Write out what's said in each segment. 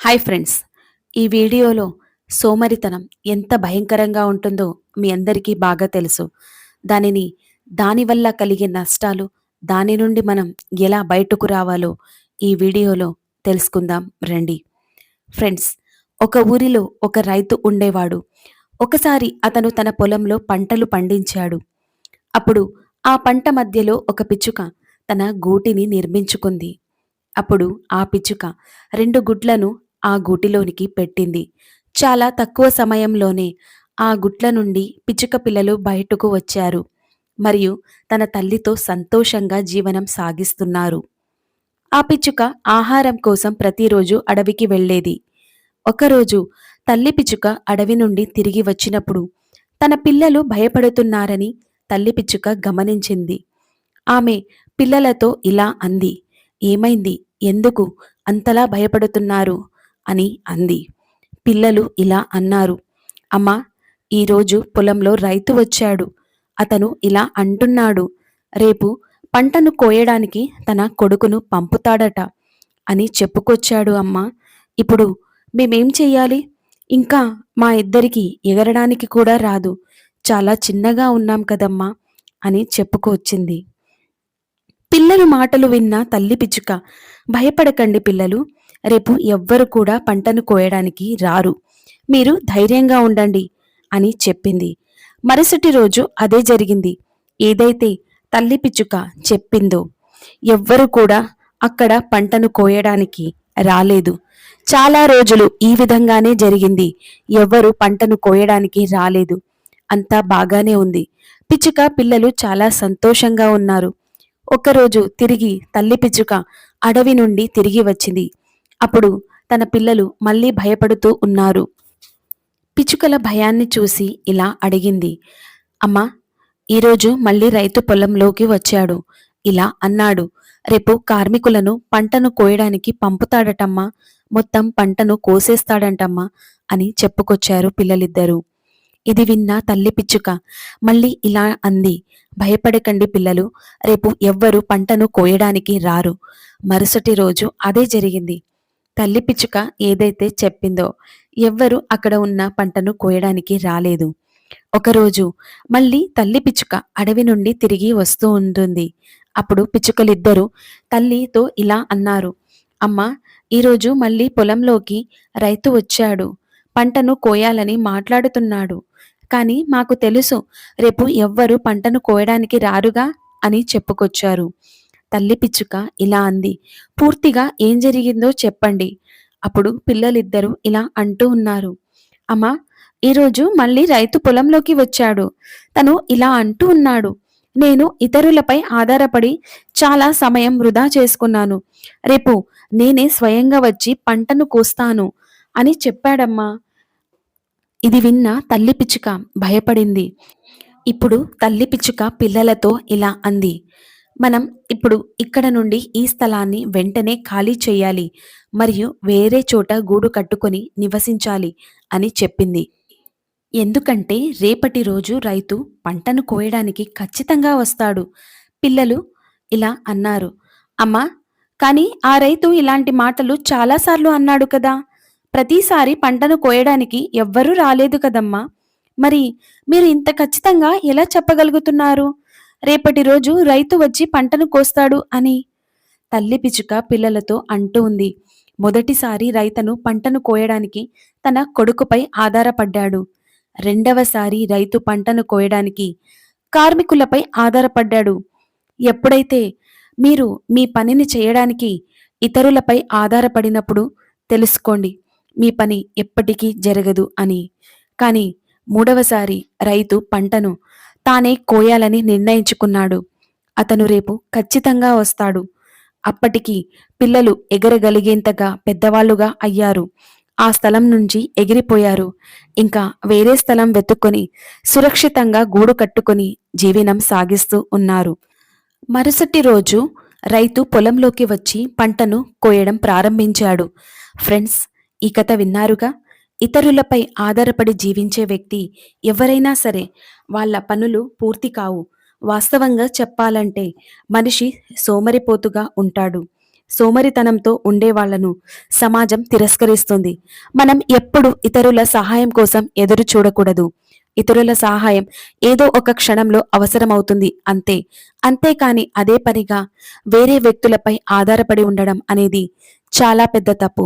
Hi friends. ఈ వీడియోలో సోమరితనం ఎంత భయంకరంగా ఉంటుందో మీ అందరికీ బాగా తెలుసు. దానిని దానివల్ల కలిగే నష్టాలు, దాని నుండి మనం ఎలా బయటకు రావాలో ఈ వీడియోలో తెలుసుకుందాం రండి. ఫ్రెండ్స్, ఒక ఊరిలో ఒక రైతు ఉండేవాడు. ఒకసారి అతను తన పొలంలో పంటలు పండించాడు. అప్పుడు ఆ పంట మధ్యలో ఒక పిచ్చుక తన గూటిని నిర్మించుకుంది. అప్పుడు ఆ పిచ్చుక 2 గుడ్లను ఆ గూటిలోనికి పెట్టింది. చాలా తక్కువ సమయంలోనే ఆ గుడ్ల నుండి పిచ్చుక పిల్లలు బయటకు వచ్చారు. మరియు తన తల్లితో సంతోషంగా జీవనం సాగిస్తున్నారు. ఆ పిచ్చుక ఆహారం కోసం ప్రతిరోజు అడవికి వెళ్ళేది. ఒకరోజు తల్లి పిచ్చుక అడవి నుండి తిరిగి వచ్చినప్పుడు తన పిల్లలు భయపడుతున్నారని తల్లి పిచ్చుక గమనించింది. ఆమె పిల్లలతో ఇలా అంది, "ఏమైంది? ఎందుకు అంతలా భయపడుతున్నారు?" అని అంది. పిల్లలు ఇలా అన్నారు, "అమ్మా, ఈరోజు పొలంలో రైతు వచ్చాడు. అతను ఇలా అంటున్నాడు, రేపు పంటను కోయడానికి తన కొడుకును పంపుతాడట అని చెప్పుకొచ్చాడు అమ్మా. ఇప్పుడు మేమేం చెయ్యాలి? ఇంకా మా ఇద్దరికి ఎగరడానికి కూడా రాదు. చాలా చిన్నగా ఉన్నాం కదమ్మా" అని చెప్పుకొచ్చింది. పిల్లలు మాటలు విన్న తల్లి పిచ్చుక, "భయపడకండి పిల్లలు, రేపు ఎవ్వరు కూడా పంటను కోయడానికి రారు. మీరు ధైర్యంగా ఉండండి" అని చెప్పింది. మరుసటి రోజు అదే జరిగింది. ఏదైతే తల్లి పిచ్చుక చెప్పిందో ఎవ్వరు కూడా అక్కడ పంటను కోయడానికి రాలేదు. చాలా రోజులు ఈ విధంగానే జరిగింది. ఎవ్వరు పంటను కోయడానికి రాలేదు. అంతా బాగానే ఉంది. పిచ్చుక పిల్లలు చాలా సంతోషంగా ఉన్నారు. ఒకరోజు తిరిగి తల్లి పిచ్చుక అడవి నుండి తిరిగి వచ్చింది. అప్పుడు తన పిల్లలు మళ్ళీ భయపడుతూ ఉన్నారు. పిచ్చుకల భయాన్ని చూసి ఇలా అడిగింది, "అమ్మా, ఈరోజు మళ్ళీ రైతు పొలంలోకి వచ్చాడు. ఇలా అన్నాడు, రేపు కార్మికులను పంటను కోయడానికి పంపుతాడటమ్మా, మొత్తం పంటను కోసేస్తాడంటమ్మా" అని చెప్పుకొచ్చారు పిల్లలిద్దరూ. ఇది విన్న తల్లి పిచ్చుక మళ్ళీ ఇలా అంది, "భయపడకండి పిల్లలు, రేపు ఎవ్వరు పంటను కోయడానికి రారు." మరుసటి రోజు అదే జరిగింది. తల్లి పిచ్చుక ఏదైతే చెప్పిందో ఎవ్వరు అక్కడ ఉన్న పంటను కోయడానికి రాలేదు. ఒకరోజు మళ్ళీ తల్లి పిచ్చుక అడవి నుండి తిరిగి వస్తూ ఉంటుంది. అప్పుడు పిచ్చుకలిద్దరూ తల్లితో ఇలా అన్నారు, "అమ్మా, ఈరోజు మళ్ళీ పొలంలోకి రైతు వచ్చాడు. పంటను కోయాలని మాట్లాడుతున్నాడు. కానీ మాకు తెలుసు, రేపు ఎవ్వరు పంటను కోయడానికి రారుగా" అని చెప్పుకొచ్చారు. తల్లి పిచ్చుక ఇలా అంది, "పూర్తిగా ఏం జరిగిందో చెప్పండి." అప్పుడు పిల్లలిద్దరూ ఇలా అంటూ ఉన్నారు, "అమ్మా, ఈరోజు మళ్ళీ రైతు పొలంలోకి వచ్చాడు. తను ఇలా అంటూ ఉన్నాడు, నేను ఇతరులపై ఆధారపడి చాలా సమయం వృధా చేసుకున్నాను. రేపు నేనే స్వయంగా వచ్చి పంటను కోస్తాను అని చెప్పాడమ్మా." ఇది విన్న తల్లి పిచ్చుక భయపడింది. ఇప్పుడు తల్లి పిచ్చుక పిల్లలతో ఇలా అంది, "మనం ఇప్పుడు ఇక్కడ నుండి ఈ స్థలాన్ని వెంటనే ఖాళీ చేయాలి మరియు వేరే చోట గూడు కట్టుకొని నివసించాలి" అని చెప్పింది. ఎందుకంటే రేపటి రోజు రైతు పంటను కోయడానికి ఖచ్చితంగా వస్తాడు. పిల్లలు ఇలా అన్నారు, "అమ్మా, కానీ ఆ రైతు ఇలాంటి మాటలు చాలాసార్లు అన్నాడు కదా. ప్రతిసారి పంటను కోయడానికి ఎవ్వరూ రాలేదు కదమ్మా. మరి మీరు ఇంత ఖచ్చితంగా ఎలా చెప్పగలుగుతున్నారు రేపటి రోజు రైతు వచ్చి పంటను కోస్తాడు అని?" తల్లి పిచ్చుక పిల్లలతో అంటూ ఉంది, "మొదటిసారి రైతను పంటను కోయడానికి తన కొడుకుపై ఆధారపడ్డాడు. రెండవసారి రైతు పంటను కోయడానికి కార్మికులపై ఆధారపడ్డాడు. ఎప్పుడైతే మీరు మీ పనిని చేయడానికి ఇతరులపై ఆధారపడినప్పుడు తెలుసుకోండి, మీ పని ఎప్పటికీ జరగదు అని. కానీ మూడవసారి రైతు పంటను తానే కోయాలని నిర్ణయించుకున్నాడు. అతను రేపు ఖచ్చితంగా వస్తాడు." అప్పటికి పిల్లలు ఎగరగలిగేంతగా పెద్దవాళ్లుగా అయ్యారు. ఆ స్థలం నుంచి ఎగిరిపోయారు. ఇంకా వేరే స్థలం వెతుక్కొని సురక్షితంగా గూడు కట్టుకొని జీవనం సాగిస్తూ ఉన్నారు. మరుసటి రోజు రైతు పొలంలోకి వచ్చి పంటను కోయడం ప్రారంభించాడు. ఫ్రెండ్స్, ఈ కథ విన్నారుగా. ఇతరులపై ఆధారపడి జీవించే వ్యక్తి ఎవరైనా సరే వాళ్ళ పనులు పూర్తి కావు. వాస్తవంగా చెప్పాలంటే మనిషి సోమరిపోతుగా ఉంటాడు. సోమరితనంతో ఉండేవాళ్లను సమాజం తిరస్కరిస్తుంది. మనం ఎప్పుడు ఇతరుల సహాయం కోసం ఎదురు చూడకూడదు. ఇతరుల సహాయం ఏదో ఒక క్షణంలో అవసరమవుతుంది అంతే. అంతేకాని అదే పనిగా వేరే వ్యక్తులపై ఆధారపడి ఉండడం అనేది చాలా పెద్ద తప్పు.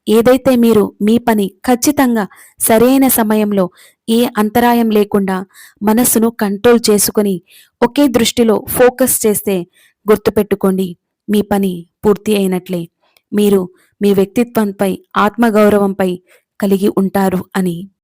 ఏదైతే మీరు మీ పని ఖచ్చితంగా సరైన సమయంలో ఏ అంతరాయం లేకుండా మనస్సును కంట్రోల్ చేసుకొని ఒకే దృష్టిలో ఫోకస్ చేస్తే గుర్తుపెట్టుకోండి, మీ పని పూర్తి అయినట్లే. మీరు మీ వ్యక్తిత్వంపై, ఆత్మగౌరవంపై కలిగి ఉంటారు అని.